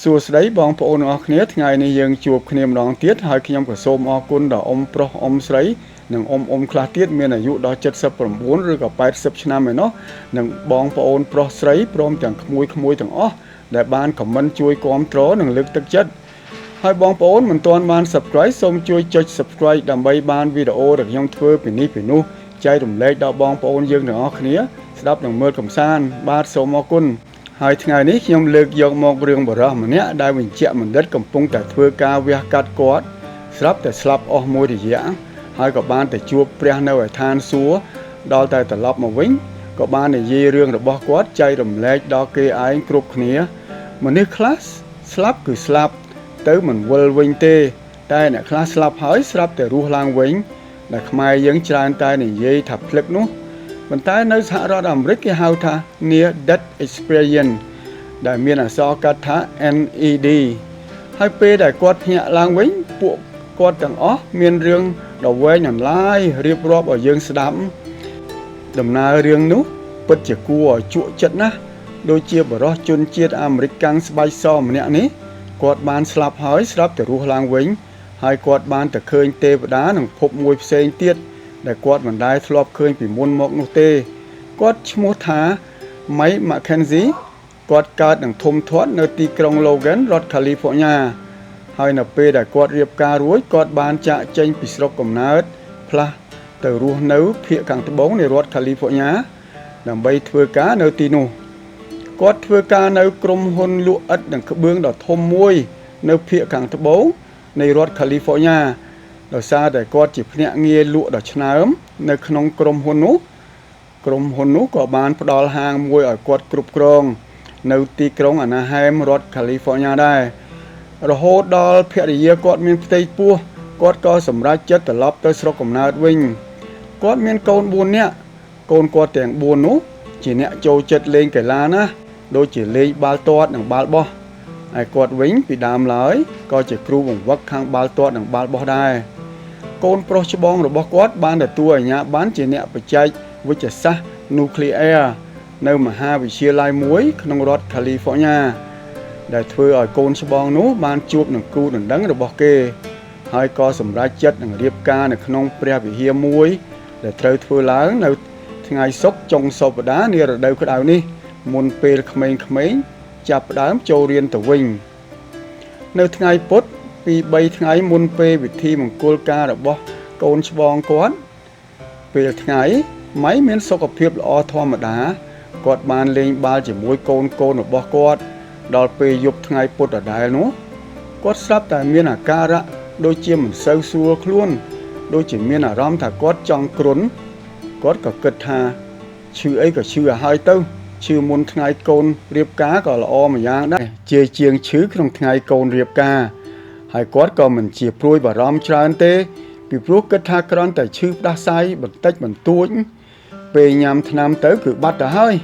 សួស្តីបងប្អូនទាំងអស់គ្នាថ្ងៃនេះយើងជួបគ្នាម្ដងទៀតហើយខ្ញុំក៏សូមអរគុណដល់អ៊ំប្រុសអ៊ំស្រីនិងអ៊ំខ្លះទៀតមានអាយុដល់79ឬក៏80ឆ្នាំឯណោះនិងបងប្អូនប្រុសស្រីព្រមទាំងក្មួយទាំងអស់ដែលបានខមមិនជួយគាំទ្រនិងលើកទឹកចិត្តហើយបងប្អូនមិនទាន់បាន Subscribe សូមជួយចុច Subscribe ដើម្បីបានវីដេអូដែលខ្ញុំធ្វើពីនេះពីនោះចែករំលែកដល់បងប្អូនយើងទាំងអស់គ្នាស្ដាប់និងមើលកម្សាន្តបាទសូមអរគុណហើយថ្ងៃនេះខ្ញុំលើកយកមករឿងបរិះម្នាក់ដែលវិជ្ជបណ្ឌិតកំពុងតែធ្វើការវះកាត់គាត់ស្រាប់តែស្លាប់អស់មួយរយៈហើយក៏បានទៅជួបព្រះនៅឯឋានសួគ៌ដល់តែត្រឡប់មកវិញក៏បាននិយាយរឿងរបស់គាត់ចែករំលែកដល់គេឯងគ្រប់គ្នាមនុស្សខ្លះស្លាប់គឺស្លាប់ទៅមិនវិលវិញទេតែអ្នកខ្លះស្លាប់ហើយស្រាប់តែរស់ឡើងវិញដែលខ្មែរយើងច្រើនតែនិយាយថាភ្លឹកនោះប៉ុន្តែនៅសហរដ្ឋអាមេរិកគេហៅថា Near Death Experience ដែលមានអក្សរកាត់ថា NED ហើយពេលដែលគាត់ភ្ញាក់ឡើងវិញពួកគាត់ទាំងអស់មានរឿងដ៏វែងអន្លាយរៀបរាប់ឲ្យយើងស្ដាប់ដំណើររឿងនោះពិតជាគួរឲ្យជក់ចិត្តណាស់ដូចជាបរិះជនជាតិអាមេរិកកាំងស្បែកសម្នាក់នេះគាត់បានស្លាប់ហើយស្រាប់តែរស់ឡើងវិញហើយគាត់បានទៅឃើញទេវតានិងភពមួយផ្សេងទៀតដែលគាត់មិនដែលធ្លាប់ឃើញពីមុនមកនោះទេគាត់ឈ្មោះថា Mike McKenzie គាត់កើតនិងធំធាត់នៅទីក្រុង Logan រដ្ឋ California ហើយនៅពេលដែលគាត់រៀបការរួចគាត់បានចាកចេញពីស្រុកកំណើតផ្លាស់ទៅរស់នៅភូមិខាងត្បូងនៃរដ្ឋ California ដើម្បីធ្វើការនៅទីនោះគាត់ធ្វើការនៅក្រុមហ៊ុនលក់ឥដ្ឋនិងក្បឿងដ៏ធំមួយនៅភូមិខាងត្បូងនៃរដ្ឋ California ដោយសារតែគាត់ជាភ្នាក់ងារលក់ដ៏ឆ្នើមនៅក្នុងក្រុមហ៊ុននោះក៏បានផ្ដល់ហាងមួយឲ្យគាត់គ្រប់គ្រងនៅទីក្រុងអាណាហែមរដ្ឋ California ដែររហូតដល់ភរិយាគាត់មានផ្ទៃពោះគាត់ក៏សម្រេចចិត្តត្រឡប់ទៅស្រុកកំណើតវិញគាត់មានកូន4នាក់កូនគាត់ទាំង4នោះជាអ្នកចូលចិត្តលេងកីឡាណាដូចជាលេងបាល់ទាត់និងបាល់បោះហើយគាត់វិញពីដើមឡើយក៏ជាគ្រូបង្វឹកខាងបាល់ទាត់និងបាល់បោះដែរកូនប្រុសច្បងរបស់គាត់បានទទួលអាជ្ញាប័ណ្ណជាអ្នកបច្ចេកវិទ្យាសាស្ត្រ Nuclear នៅមហាវិទ្យាល័យមួយក្នុងរដ្ឋ California ដែលធ្វើឲ្យកូនច្បងនោះបានជួបនឹងគ្រូដណ្ដឹងរបស់គេហើយក៏សម្រេចចិត្តនឹងរៀបការនៅក្នុងព្រះវិហារមួយដែលត្រូវធ្វើឡើងនៅថ្ងៃศุក្រចុងសប្តាហ៍នារដូវក្តៅនេះមុនពេលក្មេងៗចាប់ផ្ដើមចូលរៀនទៅវិញនៅថ្ងៃពុធពី3ថ្ងៃមុនពេលពិធីមង្គលការរបស់កូនច្បងគាត់ពេលថ្ងៃម៉ៃមានសុខភាពល្អធម្មតាគាត់បានលេងបាល់ជាមួយកូនរបស់គាត់ដល់ពេលយប់ថ្ងៃពុធដដែលនោះគាត់ស្រាប់តែមានអាការៈដូចជាមិនសូវស្រួលខ្លួនដូចជាមានអារម្មណ៍ថាគាត់ចង់គ្រុនគាត់ក៏គិតថាឈឺអីក៏ឈឺឲ្យហើយទៅឈឺមុនថ្ងៃកូនរៀបការក៏ល្អម្យ៉ាងដែរជាងឈឺក្នុងថ្ងៃកូនរៀបការហើយគាត់ក៏មិនជាព្រួយបារម្ភច្រើនទេពីព្រោះគិតថាគ្រាន់តែឈឺផ្ដាសាយបន្តិចបន្តួចពេលញ៉ាំថ្នាំទៅគឺបាត់ទៅហើយ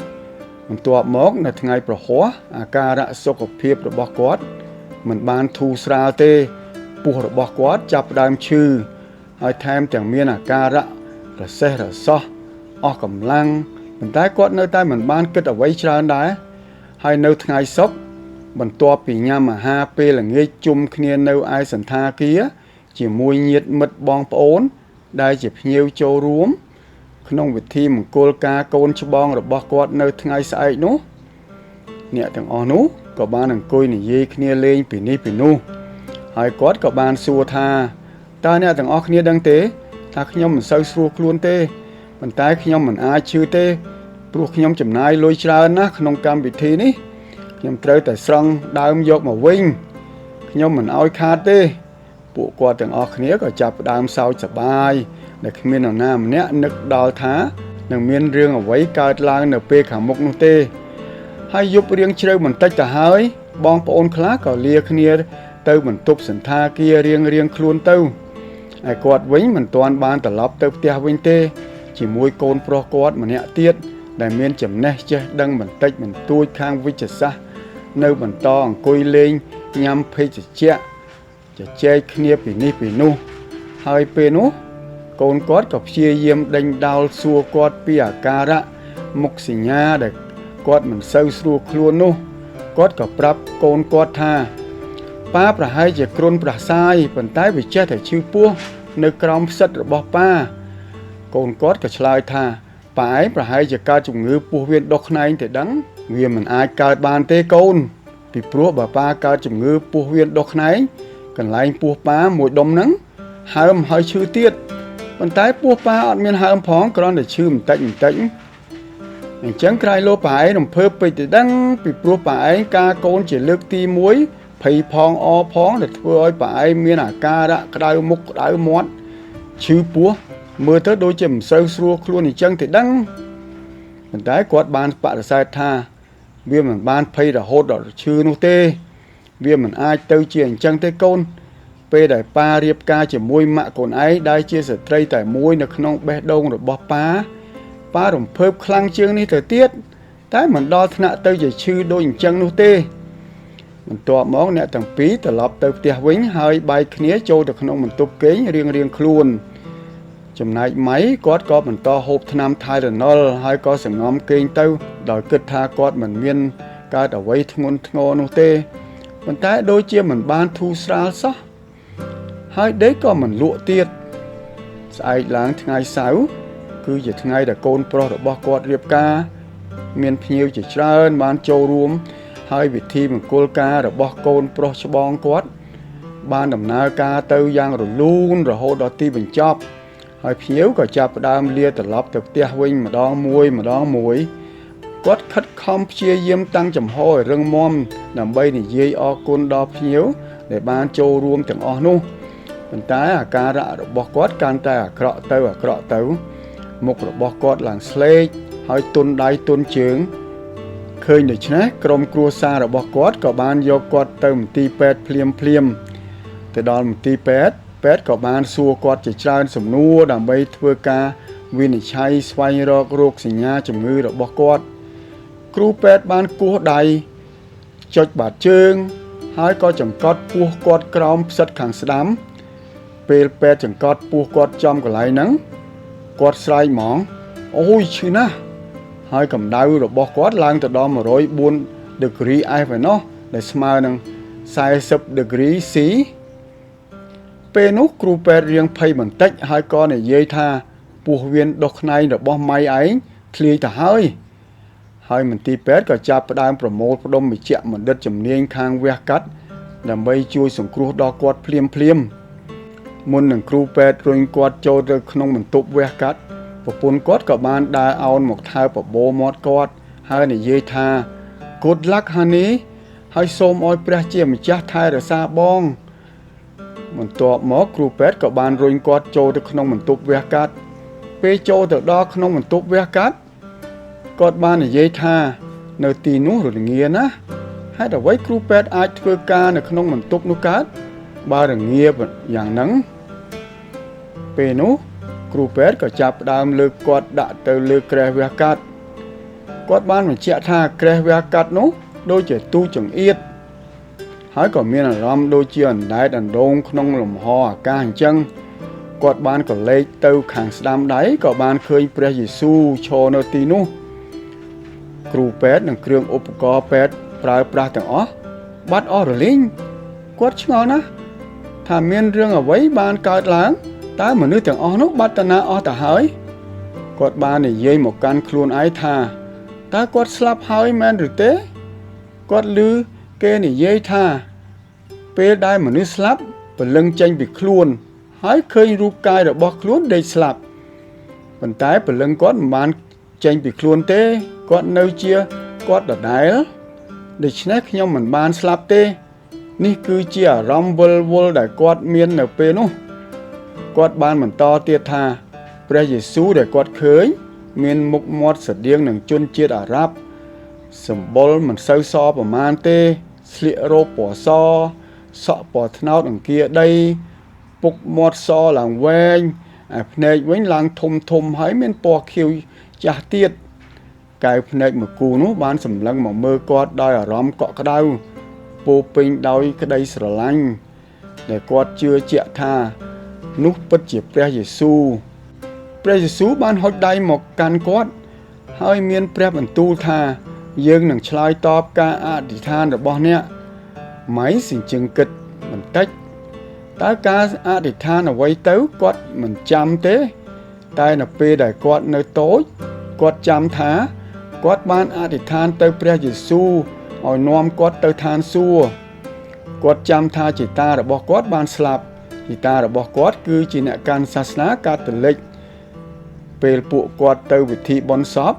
បន្ទាប់មកនៅថ្ងៃប្រហ័សអាការៈសុខភាពរបស់គាត់មិនបានធូរស្រាលទេពោះរបស់គាត់ចាប់ផ្ដើមឈឺហើយថែមទាំងមានអាការៈរសេះរសោះអស់កម្លាំងប៉ុន្តែគាត់នៅតែមិនបានគិតអ្វីច្រើនដែរហើយនៅថ្ងៃសុក្របន្ទាប់ពីញ៉ាំអាហារពេលល្ងាចជុំគ្នានៅឯសន្តាគារជាមួយញាតិមិត្តបងប្អូនដែលជាភ្ញៀវចូលរួមក្នុងពិធីមង្គលការកូនច្បងរបស់គាត់នៅថ្ងៃស្អែកនោះអ្នកទាំងអស់នោះក៏បានអង្គុយនិយាយគ្នាលេងពីនេះពីនោះហើយគាត់ក៏បានសួរថាតើអ្នកទាំងអស់គ្នាដឹងទេថាខ្ញុំមិនសូវស្រួលខ្លួនទេប៉ុន្តែខ្ញុំមិនអាចឈឺទេព្រោះខ្ញុំចំណាយលុយច្រើនណាស់ក្នុងកម្មវិធីនេះខ្ញុំត្រូវតែស្រង់ដើមយកមកវិញខ្ញុំមិនអោយខាតទេពួកគាត់ទាំងអស់គ្នាក៏ចាប់ផ្ដើមសើចសប្បាយដែលគ្មាននរណាម្នាក់នឹកដល់ថានឹងមានរឿងអ្វីកើតឡើងនៅពេលខាងមុខនោះទេហើយយប់រៀងជ្រៅបន្តិចទៅហើយបងប្អូនខ្លះក៏លាគ្នាទៅបន្ទប់សន្តាគាររៀងខ្លួនទៅហើយគាត់វិញមិនទាន់បានត្រឡប់ទៅផ្ទះវិញទេជាមួយកូនប្រុសគាត់ម្នាក់ទៀតដែលមានចំណេះចេះដឹងបន្តិចបន្តួចខាងវិទ្យាសាស្ត្រនៅបន្តអង្គុយលេងញ៉ាំភេសជ្ជៈជជែកគ្នាពីនេះពីនោះហើយពេលនោះកូនគាត់ក៏ព្យាយាមដេញដោលសួរគាត់ពីអាការៈមុខសញ្ញាដែលគាត់មិនសូវស្រួលខ្លួននោះ គាត់ក៏ប្រាប់កូនគាត់ថាប៉ាប្រហែលជាគ្រុនប្រសាយប៉ុន្តែវាចេះតែឈឺពោះនៅក្រោមផ្សិតរបស់ប៉ាកូនគាត់ក៏ឆ្លើយថាប៉ាឯងប្រហែលជាកើតជំងឺពោះវៀនដុសខ្នែងទេដឹងវាមិនអាចកើតបានទេកូនពីព្រោះបើប៉ាកើតជំងឺពោះវៀនដុសខ្នែងកន្លែងពោះប៉ាមួយដុំហ្នឹងហើមហើយឈឺទៀតប៉ុន្តែពោះប៉ាអត់មានហើមផងគ្រាន់តែឈឺបន្តិចអញ្ចឹងក្រៃលោប៉ាឯងរំភើបពេកទៅដឹងពីព្រោះប៉ាឯងការកូនជាលើកទី1ភ័យផងអផងដែលធ្វើឲ្យប៉ាឯងមានអាការៈក្តៅមុខក្តៅមាត់ឈឺពោះមើលទៅដូចជាមិនសូវស្រួលខ្លួនអញ្ចឹងទេដឹងប៉ុន្តែគាត់បានបដិសេធថាវាមិនបានភ័យរហូតដល់ឈឺនោះទេវាមិនអាចទៅជាអញ្ចឹងទេកូនពេលដែលប៉ារៀបការជាមួយម៉ាក់កូនឯងដែលជាស្ត្រីតែមួយនៅក្នុងបេះដូងរបស់ប៉ារំភើបខ្លាំងជាងនេះទៅទៀតតែមិនដល់ថ្នាក់ទៅជាឈឺដូចអញ្ចឹងនោះទេបន្ទាប់មកអ្នកទាំងពីរត្រឡប់ទៅផ្ទះវិញហើយបែកគ្នាចូលទៅក្នុងបន្ទប់គេងរៀងខ្លួនចំណែកម៉ៃគាត់ក៏បន្តហូបថ្នាំថៃរ៉ាណុលហើយក៏សង្ងំគេងទៅដោយគិតថាគាត់មិនមានកើតអ្វីធ្ងន់ធ្ងរនោះទេប៉ុន្តែដូចជាមិនបានធូរស្រាលសោះហើយដេកក៏មិនលក់ទៀតស្អែកឡើងថ្ងៃសៅរ៍គឺជាថ្ងៃដែលកូនប្រុសរបស់គាត់រៀបការមានភ្ញៀវជាច្រើនបានចូលរួមហើយពិធីមង្គលការរបស់កូនប្រុសច្បងគាត់បានដំណើរការទៅយ៉ាងរលូនរហូតដល់ទីបញ្ចប់ហើយភ្ញៀវក៏ចាប់ផ្ដើមលាត្រឡប់ទៅផ្ទះវិញម្ដងមួយគាត់ខិតខំព្យាយាមតាំងចំហឲ្យរឹងមាំដើម្បីនិយាយអរគុណដល់ភ្ញៀវដែលបានចូលរួមទាំងអស់នោះប៉ុន្តែអាការៈរបស់គាត់កាន់តែអាក្រក់ទៅមុខរបស់គាត់ឡើងស្លេកហើយទន់ដៃទន់ជើងឃើញដូច្នេះក្រុមគ្រួសាររបស់គាត់ក៏បានយកគាត់ទៅមន្ទីរពេទ្យភ្លាមទៅដល់មន្ទីរពេទ្យក៏បានសួរគាត់ជាច្រើនសំណួរដើម្បីធ្វើការវិនិច្ឆ័យស្វែងរករោគសញ្ញាជំងឺរបស់គាត់គ្រូពេទ្យបានគោះដៃចុចបាតជើងហើយក៏ចង្កត់ពោះគាត់ក្រោមផ្សិតខាងស្ដាំពេលពេទ្យចង្កត់ពោះគាត់ចំកន្លែងហ្នឹងគាត់ស្រែកហ្មងអូយឈឺណាស់ហើយកម្ដៅរបស់គាត់ឡើងទៅដល់104 degree F ឯណោះដែលស្មើនឹង40 degree C ពេលនោះគ្រូពេទ្យរៀងភ័យបន្តិចហើយក៏និយាយថាពោះវៀនដុសខ្នែងរបស់ម៉ៃឯងធ្លាយទៅហើយមន្ទីរពេទ្យក៏ចាប់ផ្ដើមប្រមូលផ្ដុំវិជ្ជបណ្ឌិតជំនាញខាងវះកាត់ដើម្បីជួយសង្គ្រោះដល់គាត់ភ្លាមមុននឹងគ្រូពេទ្យរុញគាត់ចូលទៅក្នុងបន្ទប់វះកាត់ប្រពន្ធគាត់ក៏បានដើរអោនមកថើបបោមាត់គាត់ហើយនិយាយថា Good luck honey ហើយសូមឲ្យព្រះជាម្ចាស់ថែរក្សាបងបន្ទាប់មកគ្រូពេទ្យក៏បានរុញគាត់ចូលទៅក្នុងបន្ទប់វះកាត់ពេលចូលទៅដល់ក្នុងបន្ទប់វះកាត់គាត់បាននិយាយថានៅទីនោះរងាណាស់ហេតុអ្វីគ្រូពេទ្យអាចធ្វើការនៅក្នុងបន្ទប់នោះកើតបើរងាយ៉ាងហ្នឹងពេលនោះគ្រូពេទ្យក៏ចាប់ផ្ដើមលើកគាត់ដាក់ទៅលើគ្រែវះកាត់គាត់បានបញ្ជាក់ថាគ្រែវះកាត់នោះដូចជាទូចង្អៀតហើយក៏មានអារម្មណ៍ដូចជាអណ្ដែតអណ្ដូងក្នុងលំហអាកាសអញ្ចឹងគាត់បានកលេចទៅខាងស្ដាំដៃក៏បានឃើញព្រះយេស៊ូវឈរនៅទីនោះគ្រូពេទ្យនិងគ្រឿងឧបករណ៍ពេទ្យប្រើប្រាស់ទាំងអស់បាត់អស់រលីងគាត់ឆ្ងល់ណាស់ថាមានរឿងអ្វីបានកើតឡើងតើមនុស្សទាំងអស់នោះបាត់តាណាអស់ទៅហើយគាត់បាននិយាយមកកាន់ខ្លួនឯងថាតើគាត់ស្លាប់ហើយមែនឬទេគាត់ឮគេនិយាយថាពេលដែលមនុស្សស្លាប់ព្រលឹងចេញពីខ្លួនហើយឃើញរូបកាយរបស់ខ្លួនដេកស្លាប់ប៉ុន្តែព្រលឹងគាត់មិនបានចេញពីខ្លួនទេគាត់នៅជាគាត់ដដែលដូច្នេះខ្ញុំមិនបានស្លាប់ទេនេះគឺជាអារម្មណ៍វិលវល់ដែលគាត់មាននៅពេលនោះគាត់បានបន្តទៀតថាព្រះយេស៊ូវដែលគាត់ឃើញមានមុខមាត់ស្រដៀងនឹងជនជាតិអារ៉ាប់សម្បុរមិនសូវសប្រមាណទេស្លៀករ៉ូបពណ៌សសក់ពណ៌ត្នោតអង្គាដីពុកមាត់សឡើងវែងឯភ្នែកវិញឡើងធំហើយមានពណ៌ខៀវចាស់ទៀតកែវភ្នែកមួយគូនោះបានសម្លឹងមកមើលគាត់ដោយអារម្មណ៍កក់ក្ដៅពោពេញដោយក្តីស្រឡាញ់ដែលគាត់ជឿជាក់ថានោះពិតជាព្រះយេស៊ូវបានហុចដៃមកកាន់គាត់ហើយមានព្រះបន្ទូលថា យើងនឹងឆ្លើយតបការអធិដ្ឋានរបស់អ្នកម៉ៃសិញ្ជឹងគិតបន្តិចតើការអធិដ្ឋានអ្វីទៅគាត់មិនចាំទេតែនៅពេលដែលគាត់នៅតូចគាត់ចាំថាគាត់បានអធិដ្ឋានទៅព្រះយេស៊ូវឲ្យនាំគាត់ទៅឋានសួគ៌គាត់ចាំថាជីតារបស់គាត់បានស្លាប់ជីតារបស់គាត់គឺជាអ្នកកាន់សាសនាកាតូលិកពេលពួកគាត់ទៅពិធីបុណ្យសព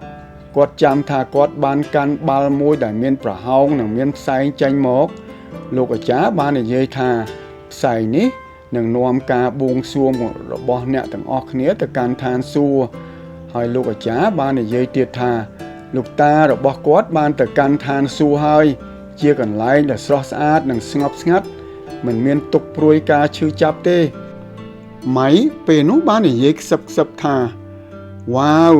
គាត់ចាំថាគាត់បានកាន់បាល់មួយដែលមានប្រហោងនិងមានផ្សែងចេញមកលោកអាចារ្យបាននិយាយថាផ្សែងនេះនឹងនាំការបួងសួងរបស់អ្នកទាំងអស់គ្នាទៅកាន់ឋានសួគ៌ហើយលោកអាចារ្យបាននិយាយទៀតថាលោកតារបស់គាត់បានទៅកាន់ឋានសួគ៌ហើយជាកន្លែងដែលស្រស់ស្អាតនិងស្ងប់ស្ងាត់មិនមានទុក្ខព្រួយការឈឺចាប់ទេម៉ៃពេលនោះបាននិយាយខ្សឹបថាវ៉ាវ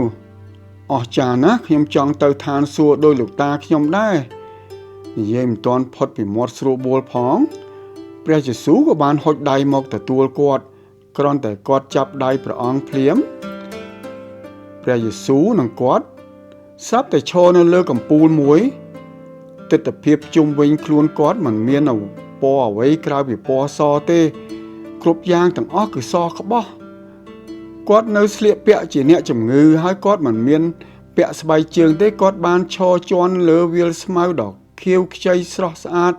អស្ចារ្យណាស់ខ្ញុំចង់ទៅឋានសួគ៌ដោយលោកតាខ្ញុំដែរនិយាយមិនទាន់ផុតពីមាត់ស្រួលបួលផងព្រះយេស៊ូវក៏បានហុចដៃមកទទួលគាត់គ្រាន់តែគាត់ចាប់ដៃព្រះអង្គភ្លាមព្រះយេស៊ូវនិងគាត់ស្រាប់តែឈរនៅលើកំពូលមួយទិដ្ឋភាពជុំវិញខ្លួនគាត់មិនមានពណ៌អ្វីក្រៅពីពណ៌សទេគ្រប់យ៉ាងទាំងអស់គឺសក្បោះគាត់នៅស្លៀកពាក់ជាអ្នកជំងឺហើយគាត់មិនមានពាក់ស្បែកជើងទេគាត់បានឈរជន់លើវាលស្មៅដ៏ខៀវខ្ចីស្រស់ស្អាត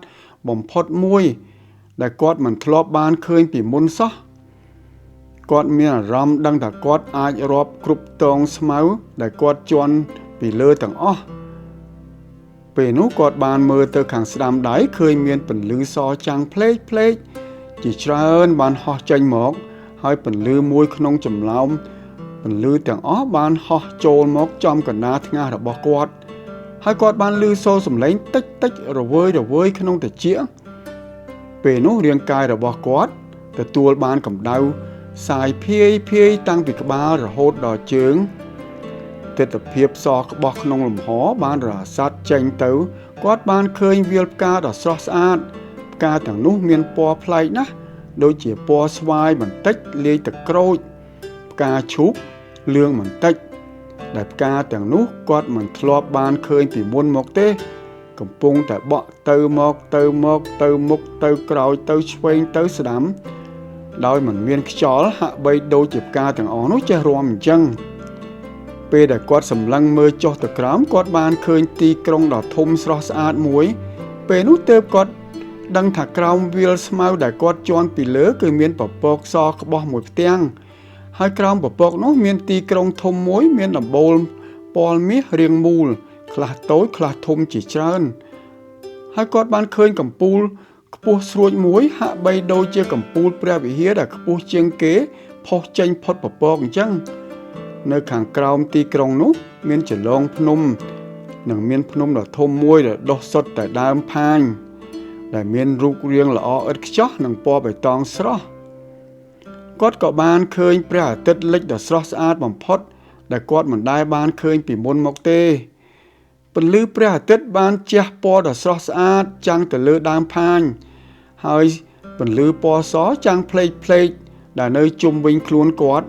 បំផុតមួយដែលគាត់មិនធ្លាប់បានឃើញពីមុនសោះគាត់មានអារម្មណ៍ដឹងថាគាត់អាចរាប់គ្រប់តងស្មៅដែលគាត់ជន់ពីលើទាំងអស់ពេលនោះគាត់បានមើលទៅខាងស្ដាំដៃឃើញមានពន្លឺសចាំងផ្លេកជាច្រើនបានហោះចេញមកហើយពន្លឺមួយក្នុងចម្លើមពន្លឺទាំងអស់បានហោះចូលមកចំកណ្ដាលថ្ងាសរបស់គាត់ហើយគាត់បានឮសូរសំឡេងតិចរវើយក្នុងត្រចៀកពេលនោះរាងកាយរបស់គាត់ទទួលបានកម្ដៅសាយភាយតាំងពីក្បាលរហូតដល់ជើងទិដ្ឋភាពសក្បោះក្នុងលំហបានរសាត់ចេញទៅគាត់បានឃើញវាលផ្កាដ៏ស្រស់ស្អាតផ្កាទាំងនោះមានពណ៌ប្លែកណាស់ដូចជាពណ៌ស្វាយបន្តិចលាយទឹកក្រូចផ្កាឈូកលឿងបន្តិចដែលផ្កាទាំងនោះគាត់មិនធ្លាប់បានឃើញពីមុនមកទេកំពុងតែបក់ទៅមកទៅមុខទៅក្រោយទៅឆ្វេងទៅស្ដាំដោយមិនមានខ្យល់ហាក់បីដូចជាផ្កាទាំងអស់នោះចេះរាំអញ្ចឹងពេលដែលគាត់សម្លឹងមើលចុះទៅក្រោមគាត់បានឃើញទីក្រុងដ៏ធំស្រស់ស្អាតមួយពេលនោះទើបគាត់ដឹងថាក្រោមវាលស្មៅដែលគាត់ជន់ពីលើគឺមានពពកសក្បោះមួយផ្ទាំងហើយក្រោមពពកនោះមានទីក្រុងធំមួយមានដំបូលពណ៌មាសរាងមូលខ្លះតូចខ្លះធំជាច្រើនហើយគាត់បានឃើញកំពូលខ្ពស់ស្រួចមួយហាក់បីដូចជាកំពូលព្រះវិហារដែលខ្ពស់ជាងគេផុសចេញផុតពពកអញ្ចឹងនៅខាងក្រោមទីក្រុងនោះមានចលងភ្នំនិងមានភ្នំដ៏ធំមួយដែលដុះសុទ្ធតែដើមផាញដែលមានរូបរាងល្អឥតខ្ចោះនិងពណ៌បៃតងស្រស់គាត់ក៏បានឃើញព្រះអាទិត្យលិចដ៏ស្រស់ស្អាតបំផុតដែលគាត់មិនដែលបានឃើញពីមុនមកទេពន្លឺព្រះអាទិត្យបានជះពណ៌ដ៏ស្រស់ស្អាតចាំងទៅលើដើមផាញហើយពន្លឺពណ៌សចាំងផ្លេកដែលនៅជុំវិញខ្លួនគាត់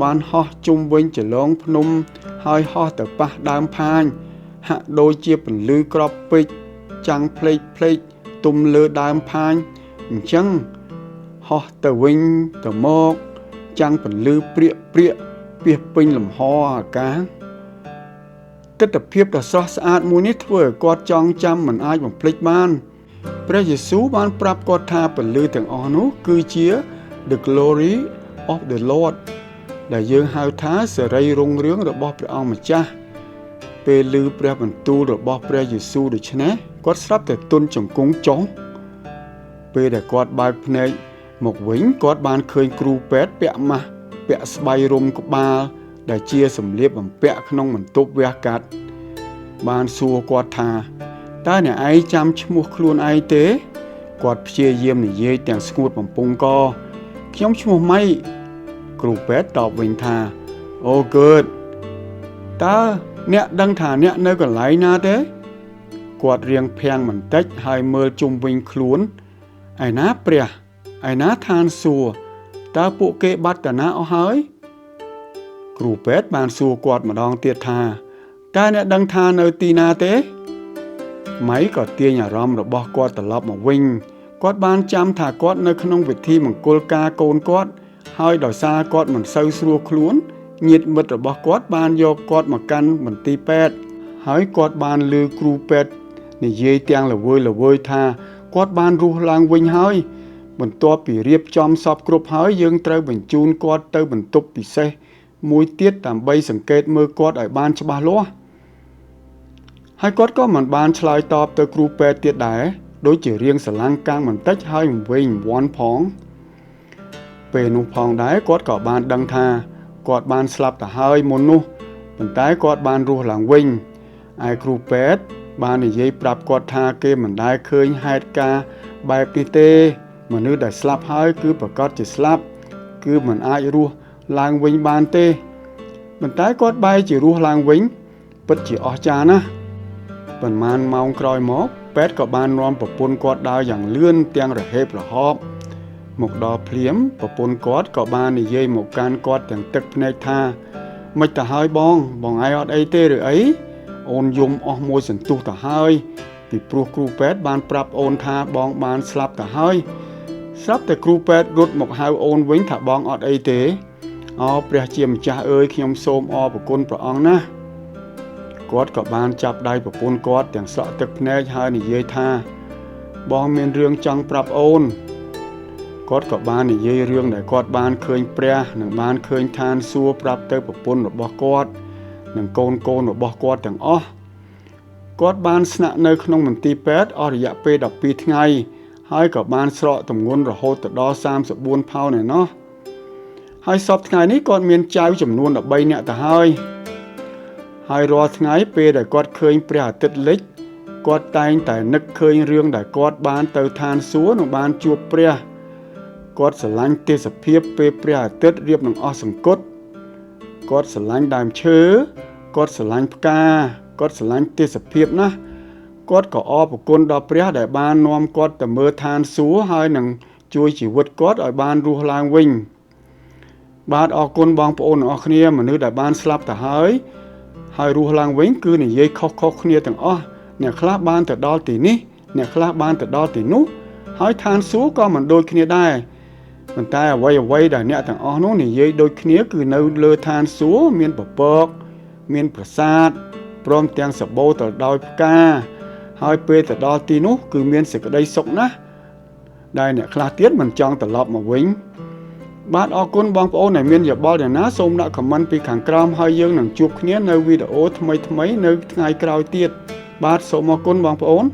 បានហោះជុំវិញចលងភ្នំហើយហោះទៅប៉ះដើមផាញហាក់ដូចជាពន្លឺក្របពេជ្រចាំងផ្លេកទុំលើដើមផាញអញ្ចឹងហោះទៅវិញទៅមកចាំងពន្លឺព្រាកពាសពេញលំហអាកាសទិដ្ឋភាពដ៏ស្រស់ស្អាតមួយនេះធ្វើឲ្យគាត់ចងចាំមិនអាចបំភ្លេចបានព្រះយេស៊ូវបានប្រាប់គាត់ថាពន្លឺទាំងអស់នោះគឺជា the glory of the Lord ដែលយើងហៅថាសេរីរុងរឿងរបស់ព្រះអង្គម្ចាស់ពេលឮព្រះបន្ទូលរបស់ព្រះយេស៊ូវដូច្នេះគាត់ស្រាប់តែទន់ជង្គង់ចុះពេលដែលគាត់បើកភ្នែកមកវិញគាត់បានឃើញគ្រូពេទ្យពាក់ស្បៃរុំក្បាលដែលជាសម្លៀកបំពាក់ក្នុងបន្ទប់វះកាត់បានសួរគាត់ថាតើអ្នកឯងចាំឈ្មោះខ្លួនឯងទេគាត់ព្យាយាមនិយាយទាំងស្ងួតបំពង់កខ្ញុំឈ្មោះម៉ៃគ្រូពេទ្យតបវិញថាអូ good តើអ្នកដឹងថាអ្នកនៅកន្លែងណាទេគាត់រៀងភាំងបន្តិចហើយមើលជុំវិញខ្លួនឯណាព្រះឯណាឋានសួគ៌តើពួកគេបាត់តាណាអស់ហើយគ្រូពេទ្យបានសួរគាត់ម្ដងទៀតថា តែអ្នកដឹងថានៅទីណាទេម៉ៃក៏ទាញអារម្មណ៍របស់គាត់ត្រឡប់មកវិញគាត់បានចាំថាគាត់នៅក្នុងពិធីមង្គលការកូនគាត់ហើយដោយសារគាត់មិនសូវស្រួលខ្លួនញាតិមិត្តរបស់គាត់បានយកគាត់មកកាន់មន្ទីរពេទ្យហើយគាត់បានឮគ្រូពេទ្យនិយាយទាំងល្វើយថាគាត់បានរស់ឡើងវិញហើយបន្ទាប់ពីរៀបចំសពគ្រប់ហើយយើងត្រូវបញ្ជូនគាត់ទៅបន្ទប់ពិសេសមួយទៀតដើម្បីសង្កេតមើលគាត់ឲ្យបានច្បាស់លាស់ហើយគាត់ក៏មិនបានឆ្លើយតបទៅគ្រូពេទ្យទៀតដែរដូចជារៀងស្រឡាំងកាំងបន្តិចហើយវិញវាន់ផងពេលនោះផងដែរគាត់ក៏បានដឹងថាគាត់បានស្លាប់ទៅហើយមុននោះប៉ុន្តែគាត់បានរស់ឡើងវិញឯគ្រូពេទ្យបាននិយាយប្រាប់គាត់ថាគេមិនដែលឃើញហេតុការណ៍បែបនេះទេមនុស្សដែលស្លាប់ហើយគឺប្រកាសជាស្លាប់គឺមិនអាចរស់ឡើងវិញបានទេប៉ុន្តែគាត់បែរជារស់ឡើងវិញពិតជាអស្ចារ្យណាស់ប៉ុន្មានម៉ោងក្រោយមកពេទ្យក៏បាននាំប្រពន្ធគាត់ដើរយ៉ាងលឿនទាំងរហេបរហបមកដល់ភ្លាមប្រពន្ធគាត់ក៏បាននិយាយមកកាន់គាត់ទាំងទឹកភ្នែកថាមិនទៅហើយបងឯងអត់អីទេឬអីអូនយំអស់មួយសន្ទុះទៅហើយពីព្រោះគ្រូពេទ្យបានប្រាប់អូនថាបងបានស្លាប់ទៅហើយស្រាប់តែគ្រូពេទ្យរត់មកហៅអូនវិញថាបងអត់អីទេព្រះជាម្ចាស់អើយខ្ញុំសូមអរគុណព្រះអង្គណាគាត់ក៏បានចាប់ដៃប្រពន្ធគាត់ទាំងស្រក់ទឹកភ្នែកហើយនិយាយថាបងមានរឿងចង់ប្រាប់អូនគាត់ក៏បាននិយាយរឿងដែលគាត់បានឃើញព្រះនិងបានឃើញឋានសួគ៌ប្រាប់ទៅប្រពន្ធរបស់គាត់និងកូនរបស់គាត់ទាំងអស់គាត់បានស្នាក់នៅក្នុងមន្ទីរពេទ្យអស់រយៈពេល12ថ្ងៃហើយក៏បានស្រកទម្ងន់រហូតដល់34ផោនឯណោះហើយសពថ្ងៃនេះគាត់មានចៅចំនួន13នាក់ទៅហើយរាល់ថ្ងៃពេលដែលគាត់ឃើញព្រះអាទិត្យលិចគាត់តែងតែនឹកឃើញរឿងដែលគាត់បានទៅឋានសួគ៌និងបានជួបព្រះគាត់ស្រឡាញ់ទេសភាពពេលព្រះអាទិត្យរៀបនឹងអស់សង្កត់គាត់ស្រឡាញ់ដើមឈើគាត់ស្រឡាញ់ផ្កាគាត់ស្រឡាញ់ទេសភាពណាស់គាត់ក៏អរគុណដល់ព្រះដែលបាននាំគាត់ទៅមើលឋានសួគ៌ហើយនឹងជួយជីវិតគាត់ឲ្យបានរស់ឡើងវិញបាទអរគុណបងប្អូនទាំងអស់គ្នាមនុស្សដែលបានស្លាប់ទៅហើយរស់ឡើងវិញគឺនិយាយខុសគ្នាទាំងអស់អ្នកខ្លះបានទៅដល់ទីនេះអ្នកខ្លះបានទៅដល់ទីនោះហើយឋានសួគ៌ក៏មិនដូចគ្នាដែរប៉ុន្តែអ្វីដែលអ្នកទាំងអស់នោះនិយាយដូចគ្នាគឺនៅលើឋានសួគ៌មានពពកមានប្រាសាទព្រមទាំងសម្បូរទៅដោយផ្កាហើយពេលទៅដល់ទីនោះគឺមានសេចក្តីសុខណាស់ដែលអ្នកខ្លះទៀតមិនចង់ត្រឡប់មកវិញបាទអរគុណបងប្អូនដែលមានយោបល់យ៉ាងណាសូមដាក់ខមមិនពីខាងក្រោមហើយយើងនឹងជួបគ្នានៅវីដេអូថ្មីនៅថ្ងៃក្រោយទៀតបាទសូមអរគុណបងប្អូន